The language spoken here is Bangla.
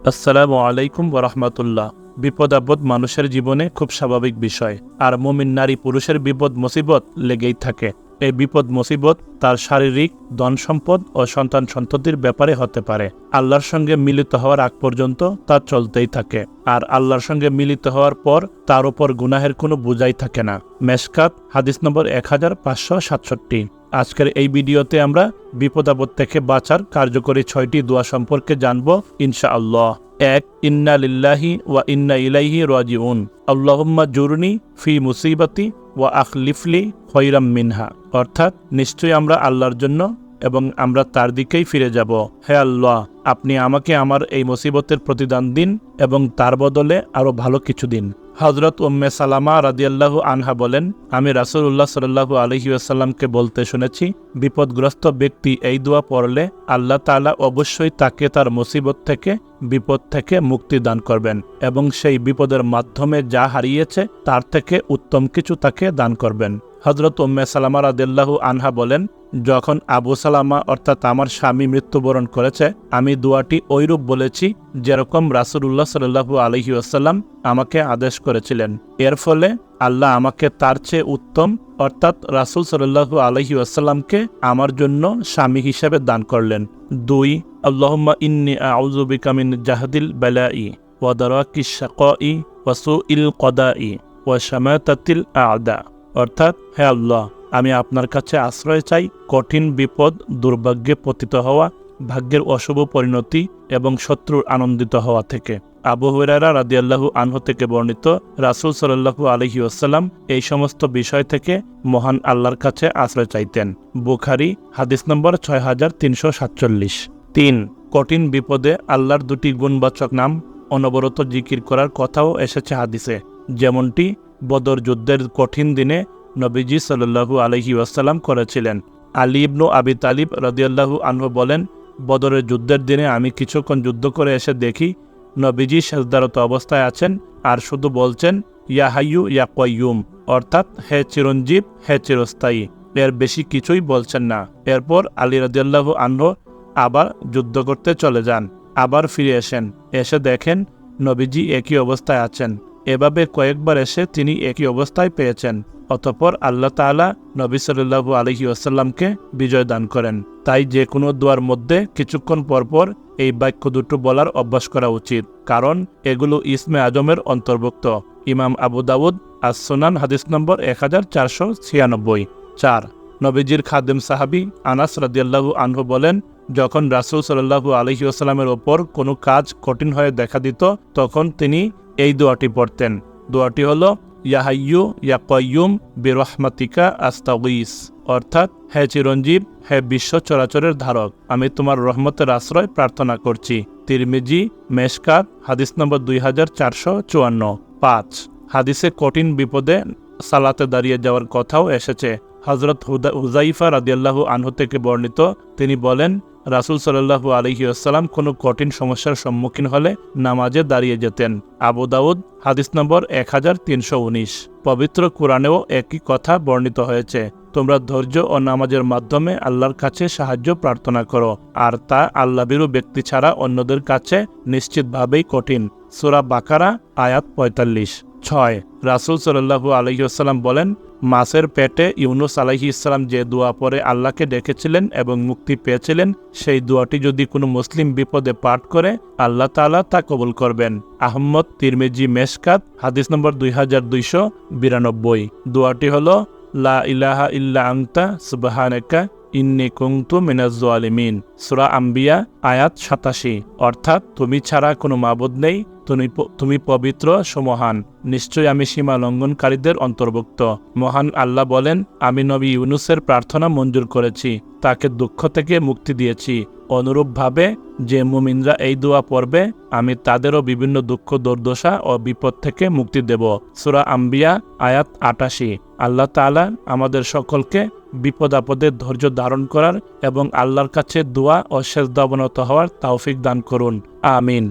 আসসালামু আলাইকুম ওরহমতুল্লাহ। বিপদ আপদ মানুষের জীবনে খুব স্বাভাবিক বিষয়, আর মুমিন নারী পুরুষের বিপদ মুসিবত লেগেই থাকে। এই বিপদ মুসিবত তার শারীরিক, ধন সম্পদ ও সন্তান সন্ততির ব্যাপারে হতে পারে। আল্লাহর সঙ্গে মিলিত হওয়ার আগ পর্যন্ত তা চলতেই থাকে, আর আল্লাহর সঙ্গে মিলিত হওয়ার পর তার উপর গুনাহের কোনো বোঝাই থাকে না। মেশকাত হাদিস নম্বর 1567। আজকের এই ভিডিওতে আমরা বিপদ আপদ থেকে বাঁচার কার্যকরী 6টি দোয়া সম্পর্কে জানব ইনশাআল্লাহ। 1. ইন্না লিল্লাহি ওয়া ইন্না ইলাইহি রাজিউন। আল্লাহুম্মা জুরনি ফি মুসিবাতি ওয়া আখলিফলি খৈরাম মিনহা। অর্থাৎ, নিশ্চয়ই আমরা আল্লাহর জন্য এবং আমরা তার দিকেই ফিরে যাব। হে আল্লাহ, আপনি আমাকে আমার এই মুসিবতের প্রতিদান দিন এবং তার বদলে আরো ভালো কিছু দিন। হযরত উম্মে সালামা রাদিয়াল্লাহু আনহা বলেন, আমি রাসূলুল্লাহ সাল্লাল্লাহু আলাইহি ওয়াসাল্লামকে বলতে শুনেছি, বিপদগ্রস্ত ব্যক্তি এই দোয়া পড়লে আল্লাহ তাআলা অবশ্যই তাকে তার মুসিবত থেকে, বিপদ থেকে মুক্তি দান করবেন এবং সেই বিপদের মাধ্যমে যা হারিয়েছে তার থেকে উত্তম কিছু তাকে দান করবেন। হযরত উম্মে সালামা রাদিয়াল্লাহু আনহা বলেন, যখন আবু সালামা অর্থাৎ আমার স্বামী মৃত্যুবরণ করেছে, আমি দোয়াটি ঐরূপ বলেছি যেরকম রাসূলুল্লাহ সাল্লাল্লাহু আলাইহি ওয়াসাল্লাম আমাকে আদেশ করেছিলেন। এর ফলে আল্লাহ আমাকে তার চেয়ে উত্তম অর্থাৎ রাসূল সাল্লাল্লাহু আলাইহি ওয়াসাল্লামকে আমার জন্য স্বামী হিসেবে দান করলেন। 2. আল্লাহুম্মা ইন্নী আউযু বিকা মিন জাহদিল বালাই ওয়া দারাকিশ শাকাই ওয়া সুইল কদাই ওয়া শামাতাতিল আ'দা। অর্থাৎ, হে আল্লাহ, আমি আপনার কাছে আশ্রয় চাই কঠিন বিপদ, দুর্ভাগ্যে পতিত হওয়া, ভাগ্যের অশুভ পরিণতি এবং শত্রুর আনন্দিত হওয়া থেকে। আবু হুরায়রা রাদিয়াল্লাহু আনহু থেকে বর্ণিত, রাসূল সাল্লাল্লাহু আলাইহি ওয়াসাল্লাম এই সমস্ত বিষয় থেকে মহান আল্লাহর কাছে আশ্রয় চাইতেন। বুখারী হাদিস নম্বর 6347। 3. কঠিন বিপদে আল্লাহর 2টি গুণবাচক নাম অনবরত জিকির করার কথাও এসেছে হাদিসে, যেমনটি বদর যুদ্ধের কঠিন দিনে নবীজি সাল্লাল্লাহু আলাইহি ওয়াসাল্লাম করেছিলেন। আলী ইবনু আবি তালিব রাদিয়াল্লাহু আনহু বলেন, বদরের যুদ্ধের দিনে আমি কিছুক্ষণ যুদ্ধ করে এসে দেখি নবীজি সেজদারত অবস্থায় আছেন আর শুধু বলছেন, ইয়া হাইয়ু ইয়া কাইয়ুম, অর্থাৎ হে চিরঞ্জীব, হে চিরস্থায়ী। এর বেশি কিছুই বলছেন না। এরপর আলী রাদিয়াল্লাহু আনহু আবার যুদ্ধ করতে চলে যান, আবার ফিরে এসে দেখেন নবীজি একই অবস্থায় আছেন। এভাবে কয়েকবার এসে তিনি একই অবস্থায় পেয়েছেন। অতঃপর আল্লাহ তাআলা নবী সাল্লাল্লাহু আলাইহি ওয়াসাল্লামকে বিজয় দান করেন। তাই যে কোনো দোয়ার মধ্যে কিছুক্ষণ পরপর এই বাক্য দুটো বলার অভ্যাস করা উচিত, কারণ এগুলো ইসমে আজমের অন্তর্ভুক্ত। ইমাম আবু দাউদ আস-সুনান হাদিস নম্বর 1496। 4. নবীজির খাদেম সাহাবী আনাস রাদিয়াল্লাহু আনহু বলেন, যখন রাসূল সাল্লাল্লাহু আলাইহি ওয়াসাল্লামের ওপর কোনো কাজ কঠিন হয়ে দেখা দিত, তখন তিনি এই দোয়াটি পড়তেন। দোয়াটি হলো, ইয়া হাইয়ু ইয়া কাইয়ুম বিরহমাতিকা আস্তাগীস। অর্থাৎ, হে চিরঞ্জীব, হে বিশ্ব চরাচরের ধারক, আমি তোমার রহমতের আশ্রয় প্রার্থনা করছি। তিরমিজি মেশকাত হাদিস নম্বর 2454। 5. হাদিসে কঠিন বিপদে সালাতে দাঁড়িয়ে যাওয়ার কথাও এসেছে। হযরত হুযাইফা রাদিয়াল্লাহু আনহু থেকে বর্ণিত, তিনি বলেন, রাসূল সাল্লাল্লাহু আলাইহি ওয়াসাল্লাম কোনো কঠিন সমস্যার সম্মুখীন হলে নামাজে দাঁড়িয়ে যেতেন। আবু দাউদ হাদিস নম্বর 1319। পবিত্র কুরআনেও একই কথা বর্ণিত হয়েছে, তোমরা ধৈর্য ও নামাজের মাধ্যমে আল্লাহর কাছে সাহায্য প্রার্থনা করো, আর তা আল্লাহভীরু ব্যক্তি ছাড়া অন্যদের কাছে নিশ্চিতভাবেই কঠিন। সূরা বাকারা আয়াত 45। 6. রাসূল সাল্লাল্লাহু আলাইহি ওয়াসাল্লাম বলেন, মাছের পেটে ইউনুস আলাইহিস সালাম যে দোয়া পরে আল্লাহকে ডেকেছিলেন এবং মুক্তি পেয়েছিলেন, সেই দোয়াটি যদি কোনো মুসলিম বিপদে পাঠ করে, আল্লাহ তাআলা তা কবুল করবেন। আহমদ তিরমিজি মেশকাত হাদিস নম্বর 2292। দোয়াটি হলো, লা ইলাহা ইল্লা আনতা সুবহানাকা ইন্নী কুনতু মিনাজ জালিমিন। সূরা আম্বিয়া আয়াত 87। অর্থাৎ, তুমি ছাড়া কোনো মাবুদ নেই, তুমি পবিত্র, সমহান, নিশ্চয় আমি সীমা লঙ্ঘনকারীদের অন্তর্ভুক্ত। মহান আল্লাহ বলেন, আমি নবী ইউনুসের প্রার্থনা মঞ্জুর করেছি, তাকে দুঃখ থেকে মুক্তি দিয়েছি। অনুরূপভাবে যে মুমিনরা এই দোয়া পড়বে, আমি তাদেরও বিভিন্ন দুঃখ, দুর্দশা ও বিপদ থেকে মুক্তি দেব। সূরা আম্বিয়া আয়াত 88। আল্লাহ তাআলা আমাদের সকলকে বিপদ আপদে ধৈর্য ধারণ করার এবং আল্লাহর কাছে দোয়া ও সেজদা অবনত হওয়ার তৌফিক দান করুন। আমিন।